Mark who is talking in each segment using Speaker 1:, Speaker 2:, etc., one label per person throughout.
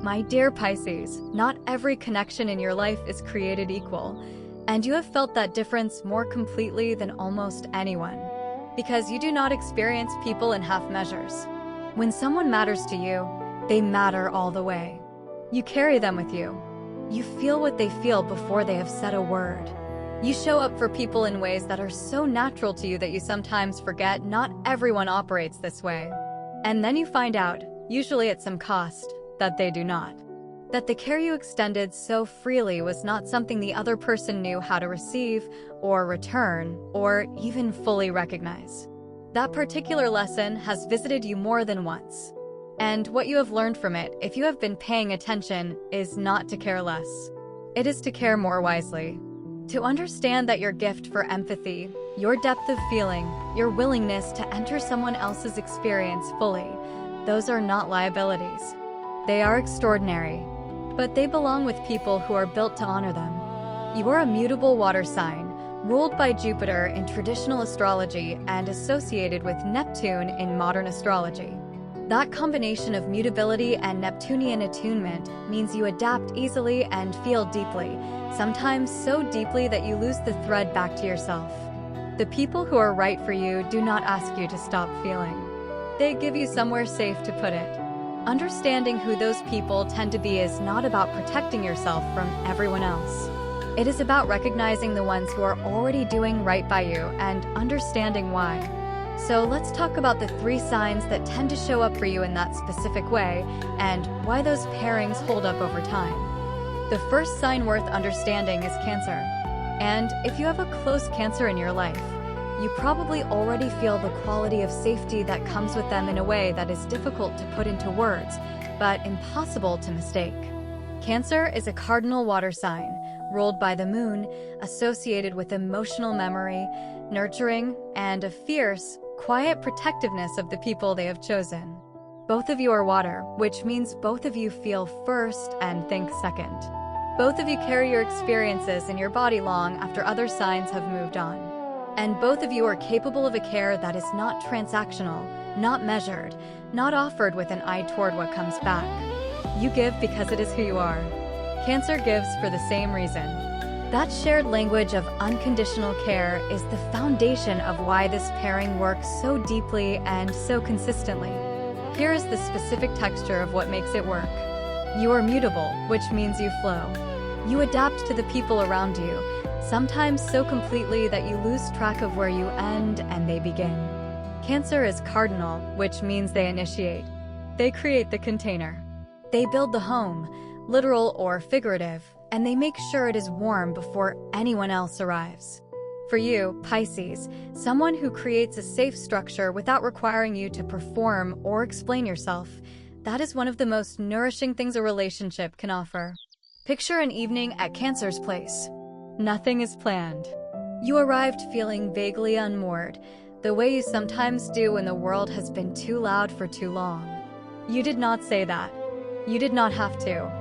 Speaker 1: My dear Pisces, not every connection in your life is created equal, and you have felt that difference more completely than almost anyone, because you do not experience people in half measures. When someone matters to you, they matter all the way. You carry them with you. You feel what they feel before they have said a word. You show up for people in ways that are so natural to you that you sometimes forget not everyone operates this way. And then you find out, usually at some cost, that they do not. That the care you extended so freely was not something the other person knew how to receive, or return, or even fully recognize. That particular lesson has visited you more than once. And what you have learned from it, if you have been paying attention, is not to care less. It is to care more wisely. To understand that your gift for empathy, your depth of feeling, your willingness to enter someone else's experience fully, those are not liabilities. They are extraordinary, but they belong with people who are built to honor them. You are a mutable water sign, ruled by Jupiter in traditional astrology and associated with Neptune in modern astrology. That combination of mutability and Neptunian attunement means you adapt easily and feel deeply, sometimes so deeply that you lose the thread back to yourself. The people who are right for you do not ask you to stop feeling. They give you somewhere safe to put it. Understanding who those people tend to be is not about protecting yourself from everyone else. It is about recognizing the ones who are already doing right by you and understanding why. So let's talk about the 3 signs that tend to show up for you in that specific way and why those pairings hold up over time. The first sign worth understanding is Cancer. And if you have a close Cancer in your life, you probably already feel the quality of safety that comes with them in a way that is difficult to put into words, but impossible to mistake. Cancer is a cardinal water sign, ruled by the moon, associated with emotional memory, nurturing, and a fierce, quiet protectiveness of the people they have chosen. Both of you are water, which means both of you feel first and think second. Both of you carry your experiences in your body long after other signs have moved on. And both of you are capable of a care that is not transactional, not measured, not offered with an eye toward what comes back. You give because it is who you are. Cancer gives for the same reason. That shared language of unconditional care is the foundation of why this pairing works so deeply and so consistently. Here is the specific texture of what makes it work. You are mutable, which means you flow. You adapt to the people around you, sometimes so completely that you lose track of where you end and they begin. Cancer is cardinal, which means they initiate. They create the container. They build the home, literal or figurative, and they make sure it is warm before anyone else arrives. For you, Pisces, someone who creates a safe structure without requiring you to perform or explain yourself, that is one of the most nourishing things a relationship can offer. Picture an evening at Cancer's place. Nothing is planned. You arrived feeling vaguely unmoored, the way you sometimes do when the world has been too loud for too long. You did not say that. You did not have to.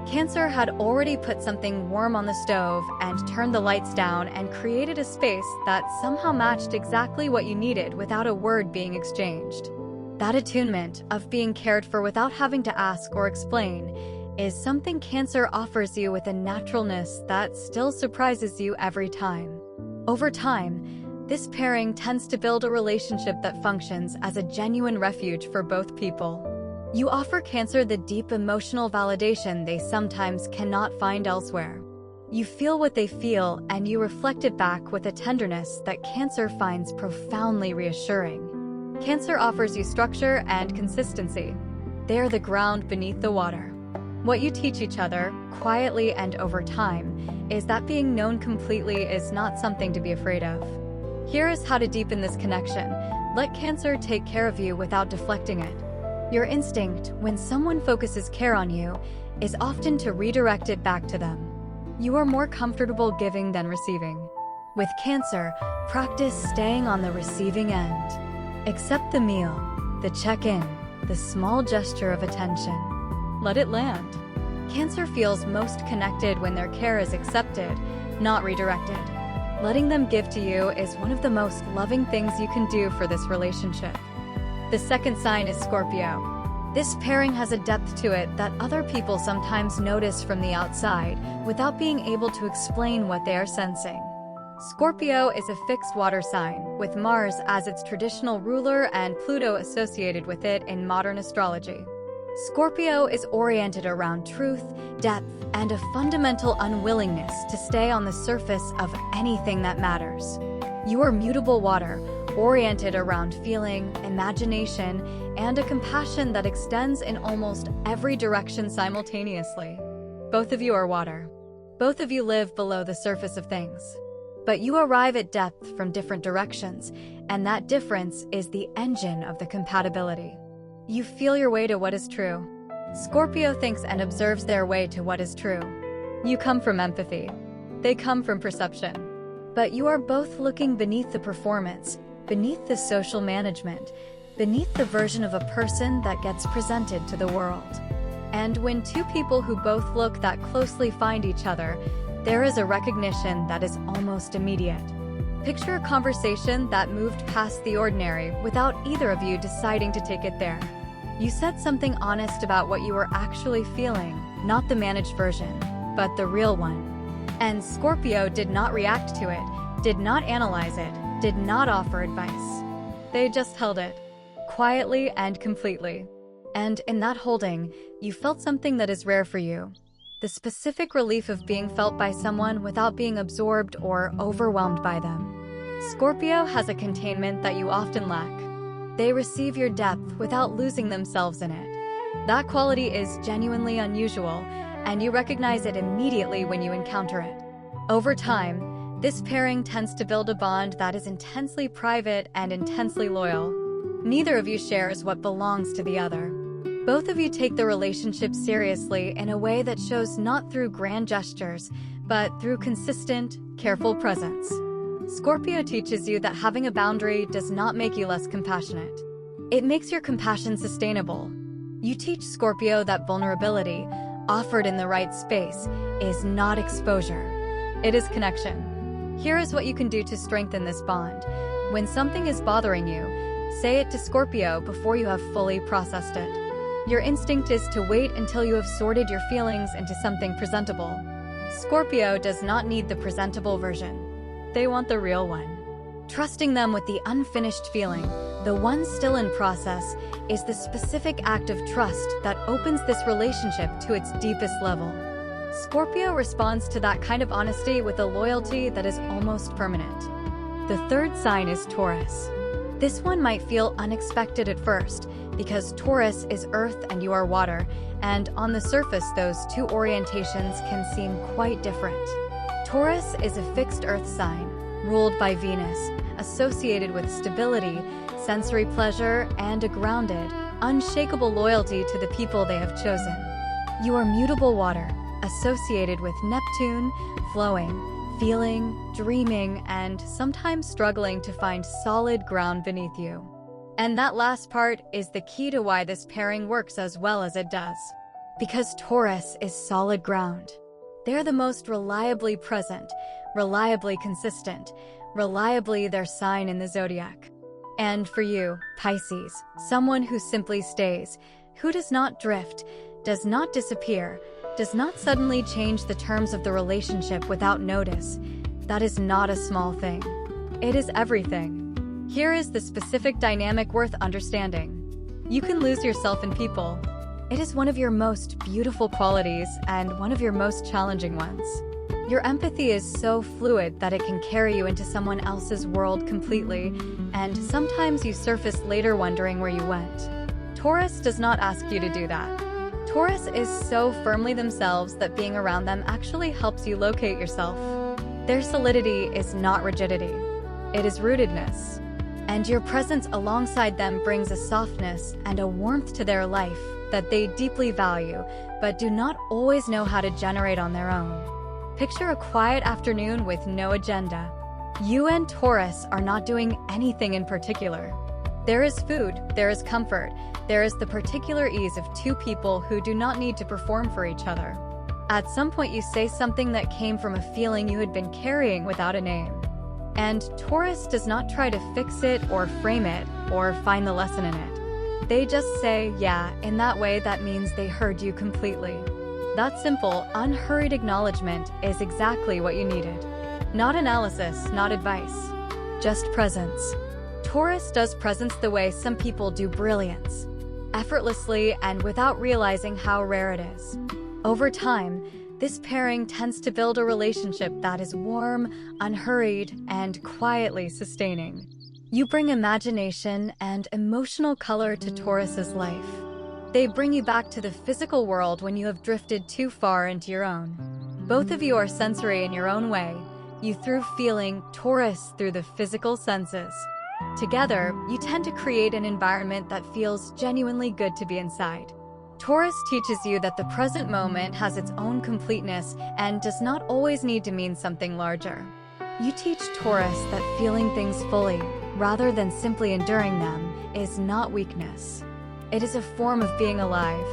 Speaker 1: Cancer had already put something warm on the stove and turned the lights down and created a space that somehow matched exactly what you needed without a word being exchanged. That attunement of being cared for without having to ask or explain is something Cancer offers you with a naturalness that still surprises you every time. Over time, this pairing tends to build a relationship that functions as a genuine refuge for both people. You offer Cancer the deep emotional validation they sometimes cannot find elsewhere. You feel what they feel and you reflect it back with a tenderness that Cancer finds profoundly reassuring. Cancer offers you structure and consistency. They are the ground beneath the water. What you teach each other, quietly and over time, is that being known completely is not something to be afraid of. Here is how to deepen this connection. Let Cancer take care of you without deflecting it. Your instinct, when someone focuses care on you, is often to redirect it back to them. You are more comfortable giving than receiving. With Cancer, practice staying on the receiving end. Accept the meal, the check-in, the small gesture of attention. Let it land. Cancer feels most connected when their care is accepted, not redirected. Letting them give to you is one of the most loving things you can do for this relationship. The second sign is Scorpio. This pairing has a depth to it that other people sometimes notice from the outside without being able to explain what they are sensing. Scorpio is a fixed water sign, with Mars as its traditional ruler and Pluto associated with it in modern astrology. Scorpio is oriented around truth, depth, and a fundamental unwillingness to stay on the surface of anything that matters. You are mutable water, oriented around feeling, imagination, and a compassion that extends in almost every direction simultaneously. Both of you are water. Both of you live below the surface of things. But you arrive at depth from different directions, and that difference is the engine of the compatibility. You feel your way to what is true. Scorpio thinks and observes their way to what is true. You come from empathy. They come from perception. But you are both looking beneath the performance, beneath the social management, beneath the version of a person that gets presented to the world. And when two people who both look that closely find each other, there is a recognition that is almost immediate. Picture a conversation that moved past the ordinary without either of you deciding to take it there. You said something honest about what you were actually feeling, not the managed version, but the real one. And Scorpio did not react to it, did not analyze it, did not offer advice. They just held it, quietly and completely. And in that holding, you felt something that is rare for you. The specific relief of being felt by someone without being absorbed or overwhelmed by them. Scorpio has a containment that you often lack. They receive your depth without losing themselves in it. That quality is genuinely unusual, and you recognize it immediately when you encounter it. Over time, this pairing tends to build a bond that is intensely private and intensely loyal. Neither of you shares what belongs to the other. Both of you take the relationship seriously in a way that shows not through grand gestures, but through consistent, careful presence. Scorpio teaches you that having a boundary does not make you less compassionate. It makes your compassion sustainable. You teach Scorpio that vulnerability, offered in the right space, is not exposure. It is connection. Here is what you can do to strengthen this bond. When something is bothering you, say it to Scorpio before you have fully processed it. Your instinct is to wait until you have sorted your feelings into something presentable. Scorpio does not need the presentable version. They want the real one. Trusting them with the unfinished feeling, the one still in process, is the specific act of trust that opens this relationship to its deepest level. Scorpio responds to that kind of honesty with a loyalty that is almost permanent. The third sign is Taurus. This one might feel unexpected at first, because Taurus is earth and you are water, and on the surface those two orientations can seem quite different. Taurus is a fixed earth sign, ruled by Venus, associated with stability, sensory pleasure, and a grounded, unshakable loyalty to the people they have chosen. You are mutable water, associated with Neptune, flowing, feeling, dreaming, and sometimes struggling to find solid ground beneath you. And that last part is the key to why this pairing works as well as it does. Because Taurus is solid ground. They're the most reliably present, reliably consistent, reliably their sign in the Zodiac. And for you, Pisces, someone who simply stays, who does not drift, does not disappear, does not suddenly change the terms of the relationship without notice, that is not a small thing. It is everything. Here is the specific dynamic worth understanding. You can lose yourself in people. It is one of your most beautiful qualities and one of your most challenging ones. Your empathy is so fluid that it can carry you into someone else's world completely, and sometimes you surface later wondering where you went. Taurus does not ask you to do that. Taurus is so firmly themselves that being around them actually helps you locate yourself. Their solidity is not rigidity. It is rootedness. And your presence alongside them brings a softness and a warmth to their life that they deeply value, but do not always know how to generate on their own. Picture a quiet afternoon with no agenda. You and Taurus are not doing anything in particular. There is food, there is comfort, there is the particular ease of two people who do not need to perform for each other. At some point you say something that came from a feeling you had been carrying without a name. And Taurus does not try to fix it or frame it or find the lesson in it. They just say, yeah, in that way that means they heard you completely. That simple, unhurried acknowledgement is exactly what you needed. Not analysis, not advice. Just presence. Taurus does presence the way some people do brilliance. Effortlessly and without realizing how rare it is. Over time, this pairing tends to build a relationship that is warm, unhurried, and quietly sustaining. You bring imagination and emotional color to Taurus's life. They bring you back to the physical world when you have drifted too far into your own. Both of you are sensory in your own way, you through feeling, Taurus through the physical senses. Together, you tend to create an environment that feels genuinely good to be inside. Taurus teaches you that the present moment has its own completeness and does not always need to mean something larger. You teach Taurus that feeling things fully, rather than simply enduring them, is not weakness. It is a form of being alive.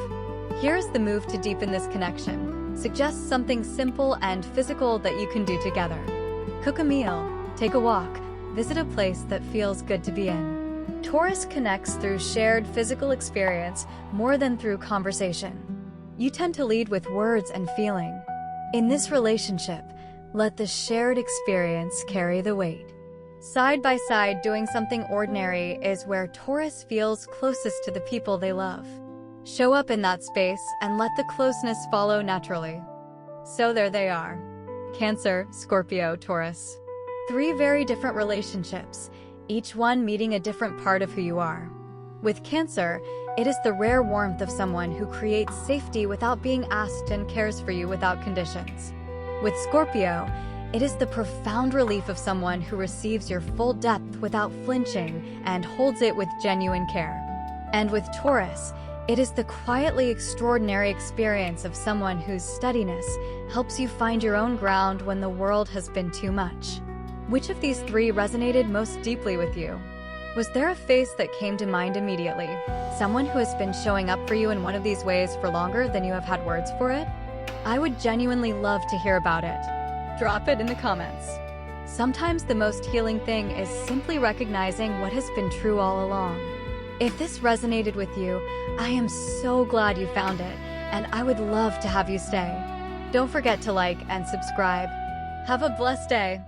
Speaker 1: Here's the move to deepen this connection. Suggest something simple and physical that you can do together. Cook a meal, take a walk, visit a place that feels good to be in. Taurus connects through shared physical experience more than through conversation. You tend to lead with words and feeling. In this relationship, let the shared experience carry the weight. Side by side, doing something ordinary is where Taurus feels closest to the people they love. Show up in that space and let the closeness follow naturally. So there they are. Cancer, Scorpio, Taurus. 3 very different relationships, each one meeting a different part of who you are. With Cancer, it is the rare warmth of someone who creates safety without being asked and cares for you without conditions. With Scorpio, it is the profound relief of someone who receives your full depth without flinching and holds it with genuine care. And with Taurus, it is the quietly extraordinary experience of someone whose steadiness helps you find your own ground when the world has been too much. Which of these 3 resonated most deeply with you? Was there a face that came to mind immediately? Someone who has been showing up for you in one of these ways for longer than you have had words for it? I would genuinely love to hear about it. Drop it in the comments. Sometimes the most healing thing is simply recognizing what has been true all along. If this resonated with you, I am so glad you found it, and I would love to have you stay. Don't forget to like and subscribe. Have a blessed day.